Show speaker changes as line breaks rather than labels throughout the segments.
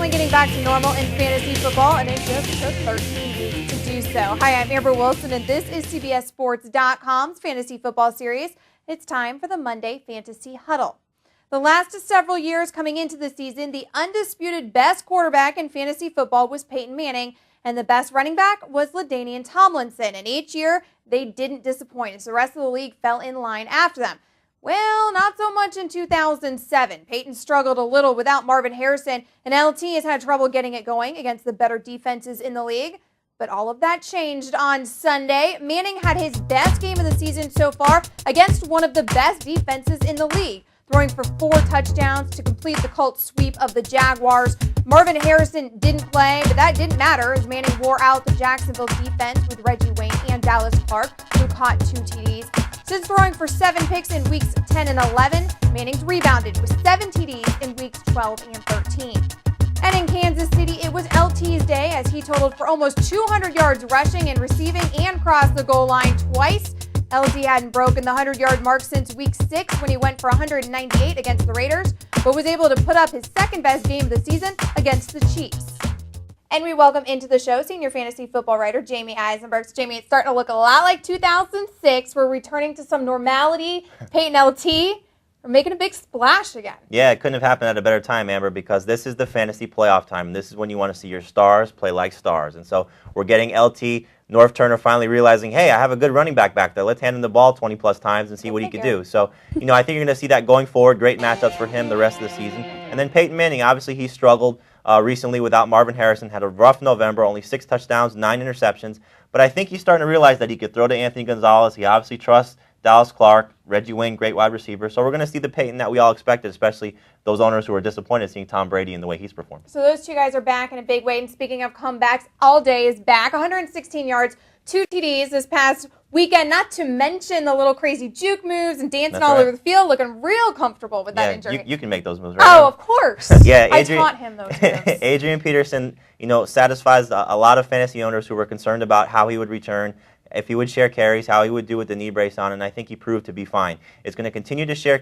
finally getting back to normal in fantasy football, and it just took 13 weeks to do so. Hi, I'm Amber Wilson, and this is CBSSports.com's fantasy football series. It's time for the Monday Fantasy Huddle. The last of several years coming into the season, the undisputed best quarterback in fantasy football was Peyton Manning, and the best running back was LaDainian Tomlinson. And each year, they didn't disappoint as the rest of the league fell in line after them. Well, not so much in 2007. Peyton struggled a little without Marvin Harrison, and LT has had trouble getting it going against the better defenses in the league. But all of that changed on Sunday. Manning had his best game of the season so far against one of the best defenses in the league, throwing for 4 touchdowns to complete the Colts sweep of the Jaguars. Marvin Harrison didn't play, but that didn't matter as Manning wore out the Jacksonville defense with Reggie Wayne and Dallas Clark, who caught 2 TDs. Since throwing for 7 picks in weeks 10 and 11, Manning's rebounded with 7 TDs in weeks 12 and 13. And in Kansas City, it was LT's day as he totaled for almost 200 yards rushing and receiving and crossed the goal line twice. LT hadn't broken the 100-yard mark since week 6 when he went for 198 against the Raiders, but was able to put up his second-best game of the season against the Chiefs. And we welcome into the show senior fantasy football writer Jamey Eisenberg. So Jamey, it's starting to look a lot like 2006. We're returning to some normality. Peyton LT, we're making a big splash again.
Yeah, it couldn't have happened at a better time, Amber, because this is the fantasy playoff time. And this is when you want to see your stars play like stars. And so we're getting LT, North Turner finally realizing, hey, I have a good running back there. Let's hand him the ball 20-plus times and see what he can do. So, I think you're going to see that going forward. Great matchups for him the rest of the season. And then Peyton Manning, obviously he struggled recently without Marvin Harrison, had a rough November, only 6 touchdowns, 9 interceptions. But I think he's starting to realize that he could throw to Anthony Gonzalez. He obviously trusts Dallas Clark, Reggie Wayne, great wide receiver. So we're going to see the Peyton that we all expected, especially those owners who were disappointed seeing Tom Brady in the way he's performed.
So those two guys are back in a big way. And speaking of comebacks, All Day is back. 116 yards, 2 TDs this past weekend, not to mention the little crazy juke moves and dancing all over the field, looking real comfortable with that injury.
You can make those moves, right?
Oh, of course.
Yeah,
I taught him those moves.
Adrian Peterson, satisfies a lot of fantasy owners who were concerned about how he would return, if he would share carries, how he would do with the knee brace on, and I think he proved to be fine. He's going to continue to share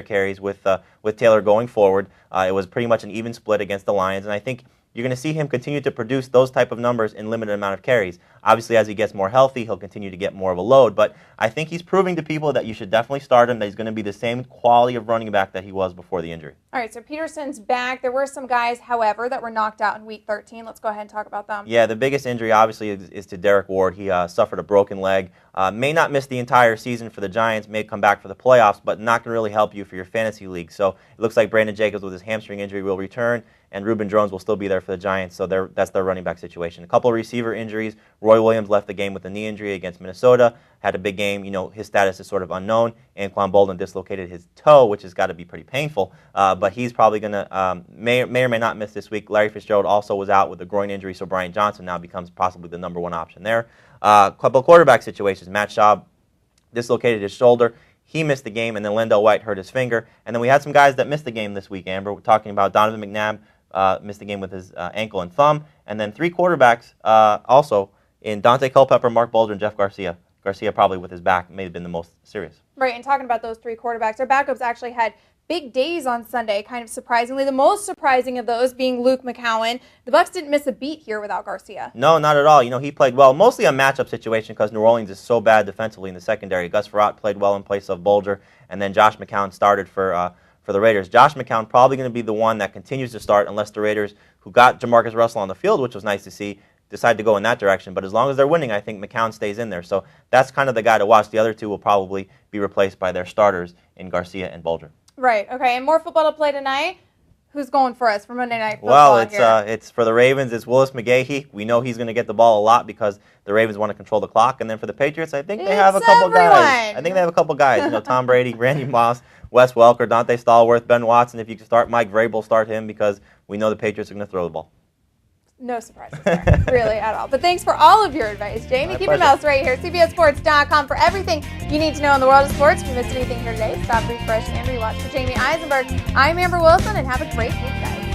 carries with Taylor going forward. It was pretty much an even split against the Lions, and I think you're going to see him continue to produce those type of numbers in limited amount of carries. Obviously, as he gets more healthy, he'll continue to get more of a load, but I think he's proving to people that you should definitely start him, that he's going to be the same quality of running back that he was before the injury.
All right, so Peterson's back. There were some guys, however, that were knocked out in Week 13. Let's go ahead and talk about them.
Yeah, the biggest injury, obviously, is to Derek Ward. He suffered a broken leg. May not miss the entire season for the Giants, may come back for the playoffs, but not going to really help you for your fantasy league. So it looks like Brandon Jacobs with his hamstring injury will return, and Reuben Jones will still be there for the Giants, so that's their running back situation. A couple of receiver injuries. Roy Williams left the game with a knee injury against Minnesota, had a big game. His status is sort of unknown. Anquan Bolden dislocated his toe, which has got to be pretty painful, but he's probably going to may or may not miss this week. Larry Fitzgerald also was out with a groin injury, so Brian Johnson now becomes possibly the #1 option there. A couple of quarterback situations. Matt Schaub dislocated his shoulder. He missed the game, and then Lendell White hurt his finger. And then we had some guys that missed the game this week, Amber. We're talking about Donovan McNabb missed the game with his ankle and thumb. And then 3 quarterbacks also in Dante Culpepper, Mark Bolger, and Jeff Garcia. Garcia probably with his back may have been the most serious.
Right, and talking about those 3 quarterbacks, our backups actually had big days on Sunday, kind of surprisingly. The most surprising of those being Luke McCowan. The Bucs didn't miss a beat here without Garcia.
No, not at all. He played well, mostly a matchup situation because New Orleans is so bad defensively in the secondary. Gus Frerotte played well in place of Bolger, and then Josh McCown started for the Raiders. Josh McCown probably going to be the one that continues to start unless the Raiders, who got Jamarcus Russell on the field, which was nice to see, decide to go in that direction. But as long as they're winning, I think McCown stays in there. So that's kind of the guy to watch. The other 2 will probably be replaced by their starters in Garcia and Bolger.
Right, okay, and more football to play tonight. Who's going for us for Monday Night Football?
Well, it's for the Ravens. It's Willis McGahee. We know he's going to get the ball a lot because the Ravens want to control the clock. And then for the Patriots, I think they have a couple guys. I think they have a couple guys. Tom Brady, Randy Moss, Wes Welker, Dante Stallworth, Ben Watson. If you can start Mike Vrabel, start him because we know the Patriots are going to throw the ball.
No surprises there, really, at all. But thanks for all of your advice, Jamey. Keep your mouse right here. CBSSports.com for everything you need to know in the world of sports. If you missed anything here today, stop, refresh, and rewatch. For Jamey Eisenberg, I'm Amber Wilson, and have a great week, guys.